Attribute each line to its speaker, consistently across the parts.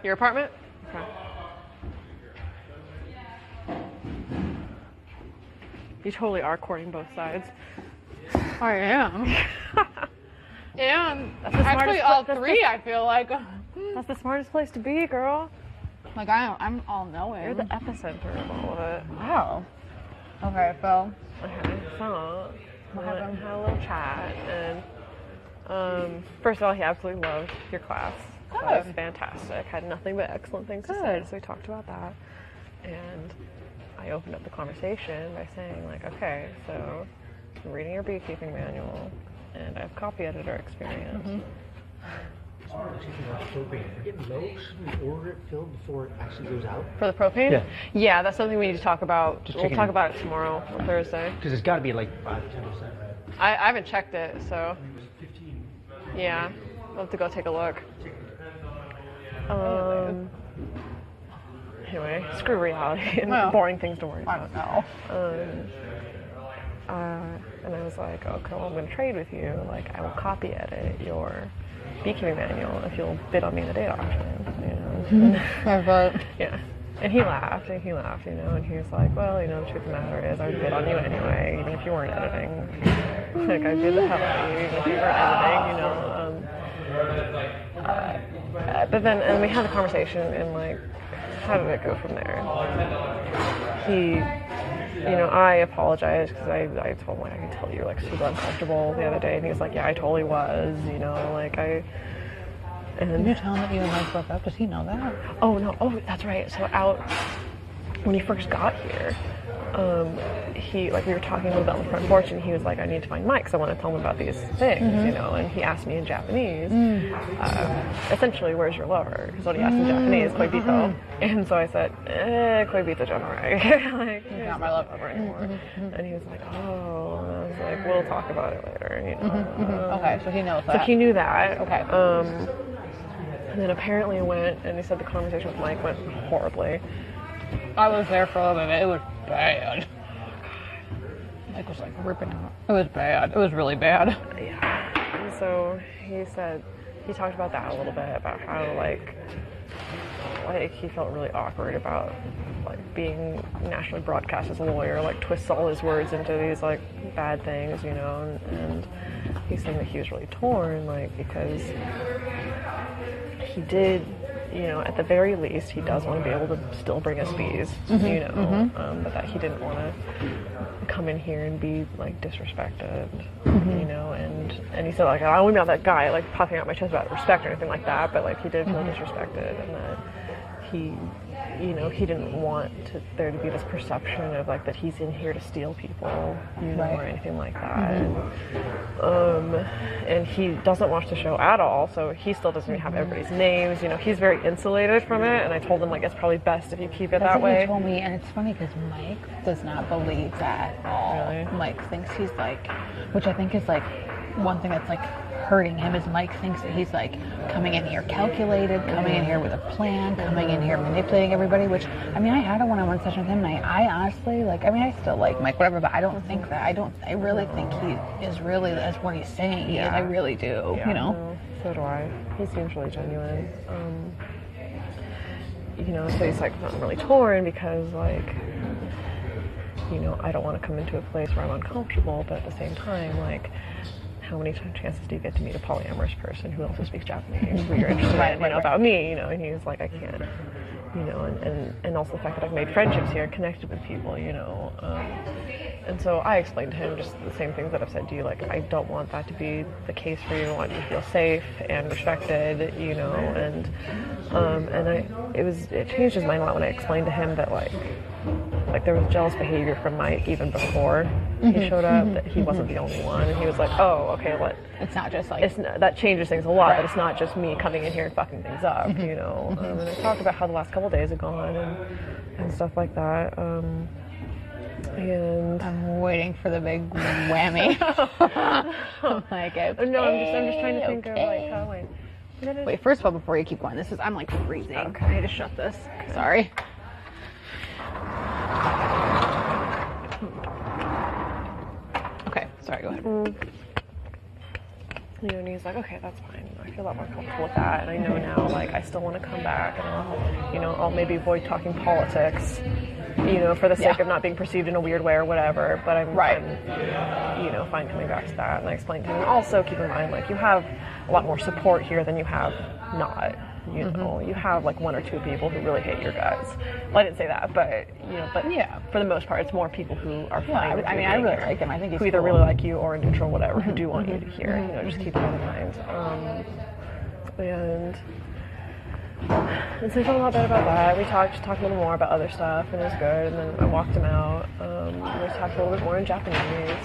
Speaker 1: Your apartment? Okay. You totally are courting both sides.
Speaker 2: I am. And
Speaker 1: That's the
Speaker 2: actually,
Speaker 1: smartest
Speaker 2: all
Speaker 1: pla-
Speaker 2: three, I feel like.
Speaker 1: That's the smartest place to be, girl.
Speaker 2: Like, I'm all knowing.
Speaker 1: You're the epicenter of all of it.
Speaker 2: Wow. Okay, so.
Speaker 1: Okay, so we went and had a little chat, and first of all, he absolutely loved your class. It was fantastic. Had nothing but excellent things to say, so we talked about that. And I opened up the conversation by saying, like, okay, so I'm reading your beekeeping manual, and I have copy editor experience.
Speaker 3: Get low, should we order it filled before it actually goes out?
Speaker 1: For the propane? Yeah, that's something we need to talk about. We'll talk about it tomorrow or Thursday.
Speaker 3: Because it's got to be like 5-10%, right?
Speaker 1: I haven't checked it, so. Yeah, I'll have to go take a look. Anyway, screw reality and boring things to worry about.
Speaker 2: I don't know.
Speaker 1: And I was like, okay, well, I'm going to trade with you. Like, I will copy edit your beekeeping manual if you'll bid on me in the data auction, you know. Yeah. And he laughed, you know, and he was like, well, you know, the truth of the matter is I would bid on you anyway, even if you weren't editing. Like, I'd bid the hell out of you, even if you weren't editing, you know. But then, and we had a conversation, and, like, how did it go from there? He, you know, I apologized because I told him, like, I could tell you were, like, super uncomfortable the other day, and he was like, yeah, I totally was, you know, like, and
Speaker 2: Did you tell him that you and Mike broke up? Does he know that?
Speaker 1: Oh, no, that's right. So when he first got here, we were talking a little bit on the front porch, and he was like, I need to find Mike because I want to tell him about these things, you know, and he asked me in Japanese, essentially, where's your lover? Because what he asked in Japanese, koibito. And so I said, koibito janai. Like, he's not my lover anymore. And he was like, oh, and I was like, we'll talk about it later, you know.
Speaker 2: Okay, so he knows that.
Speaker 1: So he knew that.
Speaker 2: Okay.
Speaker 1: And then apparently went, and he said the conversation with Mike went horribly.
Speaker 2: I was there for a little bit. It was bad. Mike was like ripping out. It was bad. It was really bad.
Speaker 1: Yeah. And so he said, he talked about that a little bit, about how like he felt really awkward about like being nationally broadcast as a lawyer, like twists all his words into these like bad things, you know, and he's saying that he was really torn, like, because he did, you know, at the very least, he does want to be able to still bring us bees, you know, but that he didn't want to come in here and be, like, disrespected, you know, and he said, like, I'm not that guy, like, puffing out my chest about respect or anything like that, but, like, he did feel disrespected, and that he, you know, he didn't want there to be this perception of, like, that he's in here to steal people, you know, or anything like that. And he doesn't watch the show at all, so he still doesn't even have everybody's names, you know, he's very insulated from it, and I told him, like, it's probably best if you keep it that way.
Speaker 2: He told me, and it's funny because Mike does not believe that at all.
Speaker 1: Really?
Speaker 2: Mike thinks he's like, which I think is like one thing that's like hurting him is Mike thinks that he's like coming in here calculated, coming in here with a plan, coming in here manipulating everybody, which, I mean, I had a one-on-one session with him, and I honestly, like, I mean, I still like Mike, whatever, but I don't think that, I really think he is really, that's what he's saying he is, I really do, you know?
Speaker 1: No, so do I. He seems really genuine. You know, so he's like, I'm really torn because, like, you know, I don't want to come into a place where I'm uncomfortable, but at the same time, like, how many chances do you get to meet a polyamorous person who also speaks Japanese who you're interested in, you know, about me, you know, and he's like, I can't, you know, and also the fact that I've made friendships here, connected with people, you know, and so I explained to him just the same things that I've said to you, like, I don't want that to be the case for you. I want you to feel safe and respected, you know, and it changed his mind a lot when I explained to him that, like there was jealous behavior from Mike even before he showed up, that he wasn't the only one, and he was like, oh, okay,
Speaker 2: it's not just like,
Speaker 1: that changes things a lot, but it's not just me coming in here and fucking things up, you know, and I talked about how the last couple of days have gone and stuff like that, and
Speaker 2: I'm waiting for the big whammy. I'm like, okay,
Speaker 1: no, I'm just trying to think of, like, how
Speaker 2: wait, first of all, before you keep going, I'm like freezing.
Speaker 1: Okay.
Speaker 2: I need to shut this. Sorry. Okay, sorry, go ahead.
Speaker 1: You know, and he's like, okay, that's fine. I feel a lot more comfortable with that. And I know now, like, I still want to come back and I'll maybe avoid talking politics, you know, for the sake of not being perceived in a weird way or whatever. But I'm fine coming back to that. And I explained to him, also keep in mind, like, you have a lot more support here than you have not. You know, you have like 1 or 2 people who really hate your guts. Well, I didn't say that, but for the most part, it's more people who are fine.
Speaker 2: I really like him. I think he's
Speaker 1: who either really like you or neutral, whatever, who do want you to hear. You know, just keep that in mind. And so I felt a lot better about that. We talked a little more about other stuff, and it was good. And then I walked him out. We talked a little bit more in Japanese.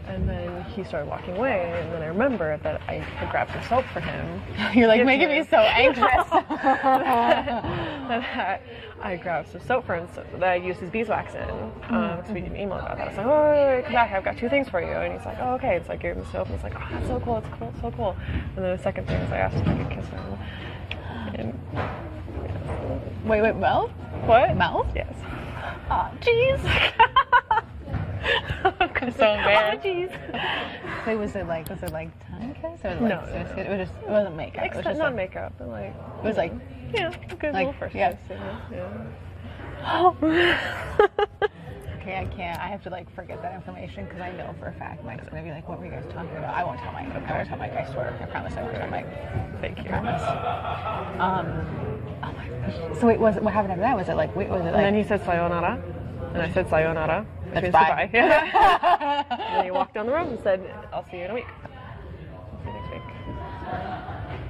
Speaker 1: And then he started walking away, and then I remembered that I had grabbed some soap for him.
Speaker 2: You're like making me so anxious.
Speaker 1: I grabbed some soap for him that I used his beeswax in. So we didn't email about that. I was like, oh, come back, I've got 2 things for you. And he's like, oh, okay. So I gave him the soap, and he's like, oh, that's so cool, it's cool, so cool. And then the second thing is I asked if I could kiss him. And,
Speaker 2: Wait, mouth?
Speaker 1: What?
Speaker 2: Mouth?
Speaker 1: Yes.
Speaker 2: Oh, jeez. I'm so embarrassed.
Speaker 1: Oh, jeez.
Speaker 2: So was it like tongue kiss or like,
Speaker 1: No.
Speaker 2: It wasn't makeup. It was just
Speaker 1: not makeup, but like.
Speaker 2: It was like
Speaker 1: a good little first kiss.
Speaker 2: Okay, I can't. I have to like forget that information because I know for a fact Mike's gonna be like, "What were you guys talking about?" I won't tell Mike. I won't tell Mike. I swear. I promise. I won't tell Mike.
Speaker 1: Thank you.
Speaker 2: I promise. Oh my gosh. So wait, what happened after that? Was it like?
Speaker 1: And then he said sayonara, and I said sayonara.
Speaker 2: That's bye.
Speaker 1: And then he walked down the road and said, "I'll see you in a week. I'll see you next week."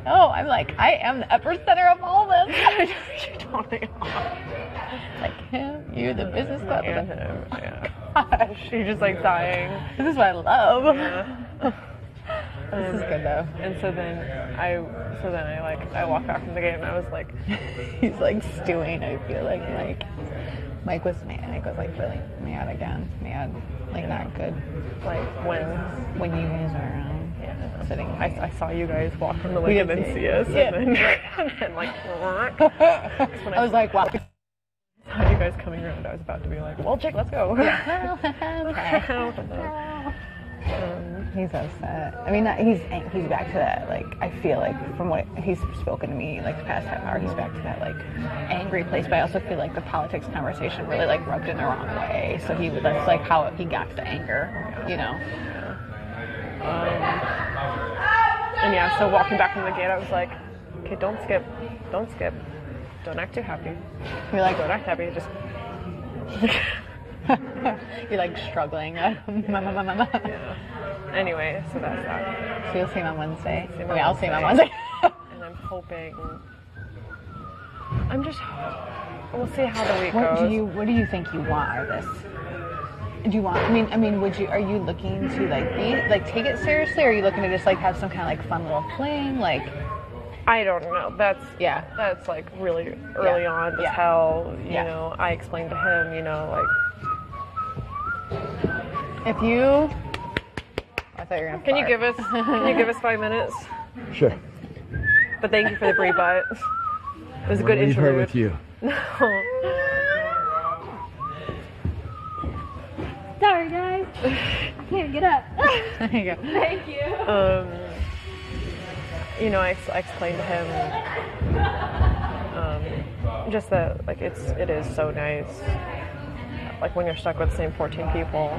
Speaker 2: Oh, I'm like, I am the epicenter of all this.
Speaker 1: You're totally off.
Speaker 2: Like him, you, the business club.
Speaker 1: And him, yeah. Gosh, you're just like dying.
Speaker 2: This is what I love.
Speaker 1: Yeah.
Speaker 2: This is good though.
Speaker 1: And so then I walked back from the gate and I was like,
Speaker 2: he's like stewing. I feel like Mike was mad. Mike was like really mad again. Mad, like not good.
Speaker 1: Like
Speaker 2: when you guys are sitting.
Speaker 1: I saw you guys walk from the lake and then see us. And then like,
Speaker 2: I was like, wow.
Speaker 1: I saw you guys coming around. I was about to be like, well, Jake, let's go.
Speaker 2: He's upset. I mean, he's back to that. Like, I feel like from what he's spoken to me, like the past half hour, he's back to that like angry place. But I also feel like the politics conversation really like rubbed in the wrong way. So that's like how he got to anger, you know.
Speaker 1: And yeah, so walking back from the gate, I was like, okay, don't skip, don't act too happy.
Speaker 2: You're like,
Speaker 1: don't act happy, just.
Speaker 2: You're like struggling. Yeah.
Speaker 1: Anyway, so that's that.
Speaker 2: So you'll see him on Wednesday. I'll see him on Wednesday.
Speaker 1: And I'm hoping. We'll see how the week goes.
Speaker 2: What do you think you want out of this? Do you want? I mean, are you looking to take it seriously, or are you looking to just like have some kind of like fun little fling, like?
Speaker 1: I don't know. That's like really early on to tell. You know, I explained to him, you know, like.
Speaker 2: If you, I thought you were gonna.
Speaker 1: Can you give us 5 minutes?
Speaker 4: Sure.
Speaker 1: But thank you for the brief butt. It was a good
Speaker 4: leave
Speaker 1: interlude.
Speaker 4: her with you.
Speaker 1: No.
Speaker 5: Sorry, guys. I can't get up.
Speaker 2: There you go.
Speaker 5: Thank you.
Speaker 1: You know, I explained to him just that, like, it is so nice. Like, when you're stuck with the same 14 people,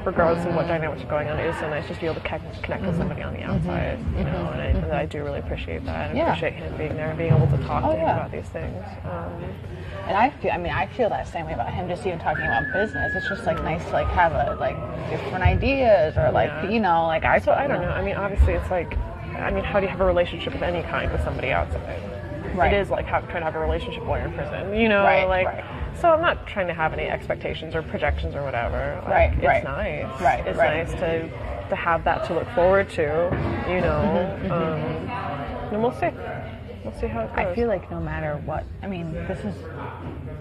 Speaker 1: regardless of what dynamics are going on, it is so nice just to be able to connect with somebody on the outside, you know, and I do really appreciate that, and appreciate him being there and being able to talk to him about these things.
Speaker 2: And I feel that same way about him, just even talking about business. It's just, like, nice to, like, have, different ideas, or, like, you know, like, I don't know.
Speaker 1: I mean, obviously, it's like, how do you have a relationship of any kind with somebody outside? Right. It is like trying to have a relationship while you're in prison, you know? So I'm not trying to have any expectations or projections or whatever. Like, it's nice. It's nice to have that to look forward to, you know? And we'll see. We'll see how it goes.
Speaker 2: I feel like no matter what, I mean, this is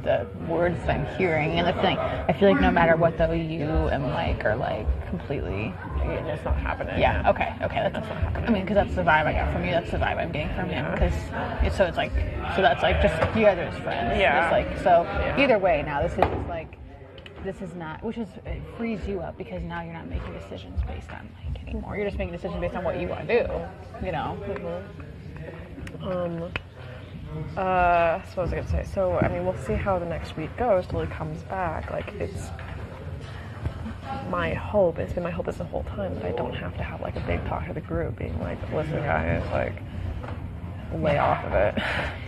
Speaker 2: the words that I'm hearing and the thing. I feel like no matter what, though, you and Mike are like completely.
Speaker 1: It's not happening.
Speaker 2: Yeah. Okay. That's not happening. I mean, because that's the vibe I got from you. That's the vibe I'm getting from him. Because so that's like just you guys are just friends.
Speaker 1: Yeah.
Speaker 2: It's like so. Either way, now this is just like this is not, which is, it frees you up because now you're not making decisions based on like anymore. You're just making decisions based on what you want to do, you know?
Speaker 1: So what was I gonna say? So I mean, we'll see how the next week goes till he comes back. Like it's my hope. It's been my hope this the whole time that I don't have to have like a big talk to the group, being like, listen, guys, like lay off of it.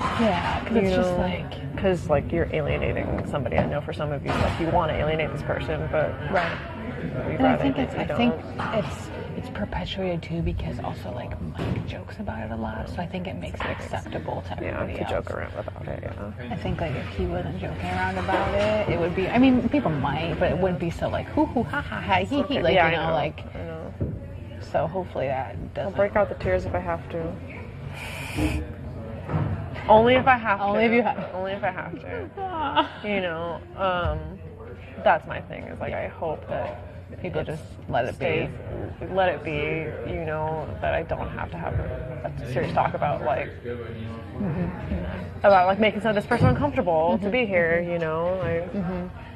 Speaker 2: Yeah, because it's just like,
Speaker 1: because like you're alienating somebody. I know for some of you, like you want to alienate this person, but
Speaker 2: right.
Speaker 1: we'd
Speaker 2: And I
Speaker 1: rather
Speaker 2: think
Speaker 1: that you
Speaker 2: think
Speaker 1: don't.
Speaker 2: it's perpetuated too because also like Mike jokes about it a lot, so I think it makes it acceptable to everybody
Speaker 1: to
Speaker 2: else.
Speaker 1: joke around about it. Yeah.
Speaker 2: I think like if he wasn't joking around about it, it would be. I mean, people might, but it wouldn't be so like hoo hoo ha ha ha hee hee. Like
Speaker 1: Yeah,
Speaker 2: you know,
Speaker 1: I know.
Speaker 2: like.
Speaker 1: I know.
Speaker 2: So hopefully that doesn't.
Speaker 1: I'll break out the tears if I have to. Only if I have to.
Speaker 2: Only if you have.
Speaker 1: Only if I have to. You know, that's my thing. Is like I hope that
Speaker 2: People just let it
Speaker 1: stays,
Speaker 2: be.
Speaker 1: let it be. You know, that I don't have to have a serious talk about like about like making some of this person uncomfortable to be here. You know, like.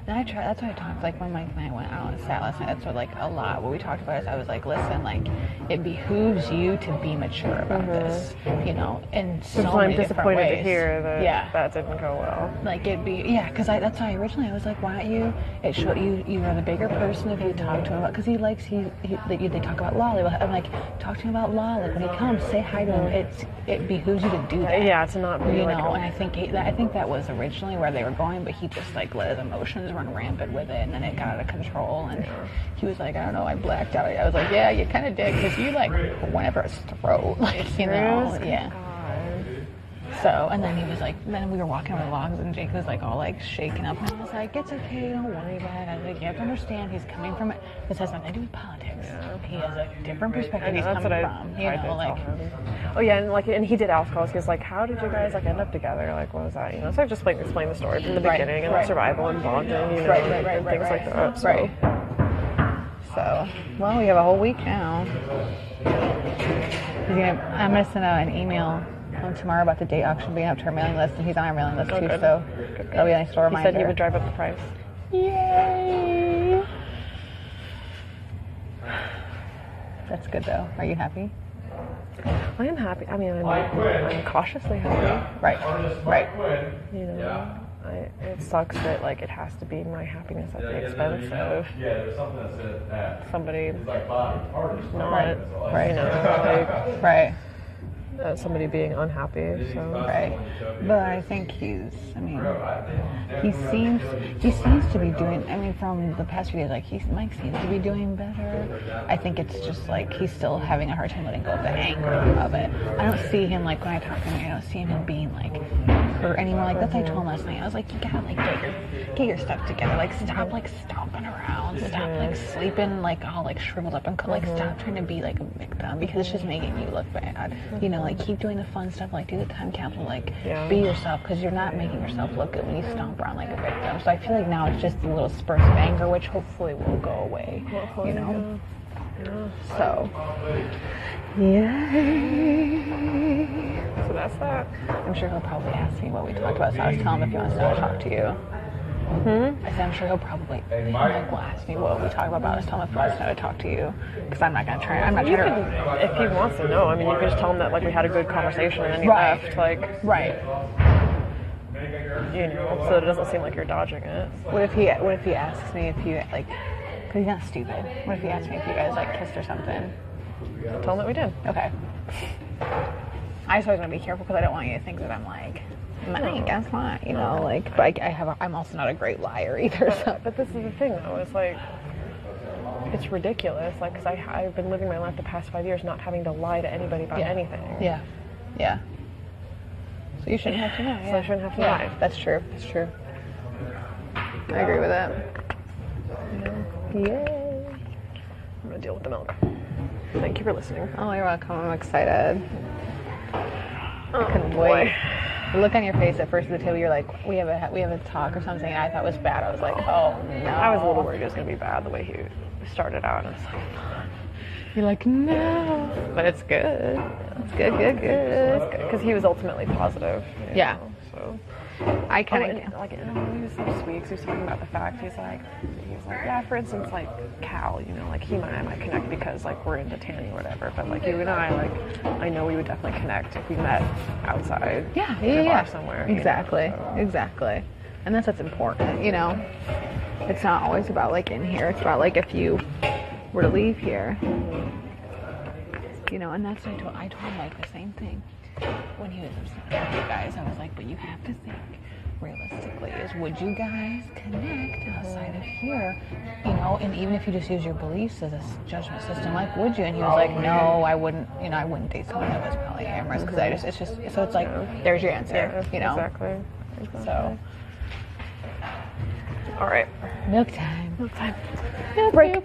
Speaker 2: And I try. That's what I talked. Like when Mike and I went out and sat last night. That's what like a lot. What we talked about is I was like, listen, like it behooves you to be mature about this, you know. And so
Speaker 1: So
Speaker 2: many
Speaker 1: I'm
Speaker 2: different
Speaker 1: disappointed
Speaker 2: ways.
Speaker 1: to hear that
Speaker 2: Yeah.
Speaker 1: that didn't go well.
Speaker 2: Like it'd be because that's why originally I was like, why don't you? It show you are the bigger person if you talk to him about because he likes they talk about Lolly. I'm like talk to him about Lolly when he comes. Say hi to him. It behooves you to do that.
Speaker 1: Yeah, to not be
Speaker 2: You
Speaker 1: like
Speaker 2: know, and I think that was originally where they were going, but he just like let his emotions run rampant with it, and then it got out of control. And he was like, I don't know, I blacked out. I was like, yeah, you kind of did, because you like went over his throat, like you know, yeah. So, and then he was like, then we were walking over the logs, and Jake was like all like shaking up, and I was like, it's okay, don't worry about it. I was like, you have to understand, he's coming from it. This has nothing to do with politics. He has a different perspective he's coming from. You know, like.
Speaker 1: Oh yeah, and he did ask us. He was like, "How did you guys like end up together? Like, what was that? You know?" So I just like explained the story from the beginning and like survival and bonding, you know, and things like that. So.
Speaker 2: Right. So, well, we have a whole week now. I'm gonna send out an email tomorrow about the date auction being up to our mailing list, and he's on our mailing list too.
Speaker 1: Good.
Speaker 2: So that'll be a nice little reminder.
Speaker 1: He said he would drive up the price.
Speaker 2: Yay! That's good though. Are you happy?
Speaker 1: I am happy. I mean, I'm cautiously happy.
Speaker 2: Right.
Speaker 1: You know, it sucks that like it has to be my happiness at the expense of somebody not, you know, like somebody being unhappy. So
Speaker 2: Right. But I think he seems to be doing, from the past few days, like Mike seems to be doing better. I think it's just like he's still having a hard time letting go of the anger of it. I don't see him like when I talk to him, I don't see him being like hurt anymore. Like that's what I told him last night. I was like, you gotta like get your stuff together. Like stop like stomping around. Stop like sleeping like all like shriveled up and like stop trying to be like a victim because it's just making you look bad. You know, like keep doing the fun stuff, like do the time capsule, like be yourself, because you're not making yourself look good when you stomp around like a victim. So I feel like now it's just the little spurts of anger, which hopefully will go away. You know. So
Speaker 1: So that's that.
Speaker 2: I'm sure he'll probably ask me what we talked about. So I was telling him if he wants to know to talk to you. I said I'm sure he'll probably will ask me what we talk about. I was telling him if he wants to know to talk to you, because I'm not gonna try. I'm not
Speaker 1: You
Speaker 2: trying
Speaker 1: can, if he wants to know. I mean, you can just tell him that like we had a good conversation and then you
Speaker 2: Right.
Speaker 1: left. Like, you know, so it doesn't seem like you're dodging it.
Speaker 2: What if he asks me if you like? Because he's not stupid. What if he asks me if you guys like kissed or something?
Speaker 1: Tell him that we did.
Speaker 2: Okay. I just always want to be careful because I don't want you to think that I'm like, Mike, guess what? You know, like, but I'm also not a great liar either. So.
Speaker 1: But this is the thing, though. It's like, it's ridiculous. Like, because I've been living my life the past 5 years not having to lie to anybody about anything.
Speaker 2: Yeah. So you shouldn't have to know.
Speaker 1: So I shouldn't have to lie.
Speaker 2: That's true. I agree with that.
Speaker 1: Yay. I'm going to deal with the milk. Thank you for listening.
Speaker 2: Oh, you're welcome. I'm excited.
Speaker 1: Oh,
Speaker 2: I couldn't wait. The look on your face at first at the table, you're like, we have a talk or something, and I thought was bad. I was like, oh no.
Speaker 1: I was a little worried it was going to be bad the way he started out. And I was like,
Speaker 2: you're like, no.
Speaker 1: but it's good. It's good. Because he was ultimately positive. You know, so.
Speaker 2: I kind
Speaker 1: and,
Speaker 2: of
Speaker 1: like, he was so sweet 'cause he was talking about the fact, he's like, yeah, for instance, like, Cal, you know, like, he and I might connect because, like, we're into tanning or whatever, but, like, you and I, like, I know we would definitely connect if we met outside the bar somewhere.
Speaker 2: Exactly,
Speaker 1: you know, so.
Speaker 2: exactly. And that's what's important, you know. It's not always about, like, in here. It's about, like, if you were to leave here, you know, and that's what I told Mike the same thing. When he was upset with you guys, I was like, but you have to think realistically, is would you guys connect outside of here, you know, and even if you just use your beliefs as a judgment system, like, would you? And he was like, no, I wouldn't, you know, I wouldn't date someone that was polyamorous, because I just, it's just, so it's like, there's your answer, you know.
Speaker 1: Exactly.
Speaker 2: So,
Speaker 1: all right.
Speaker 2: milk time.
Speaker 1: Milk time.
Speaker 2: Break.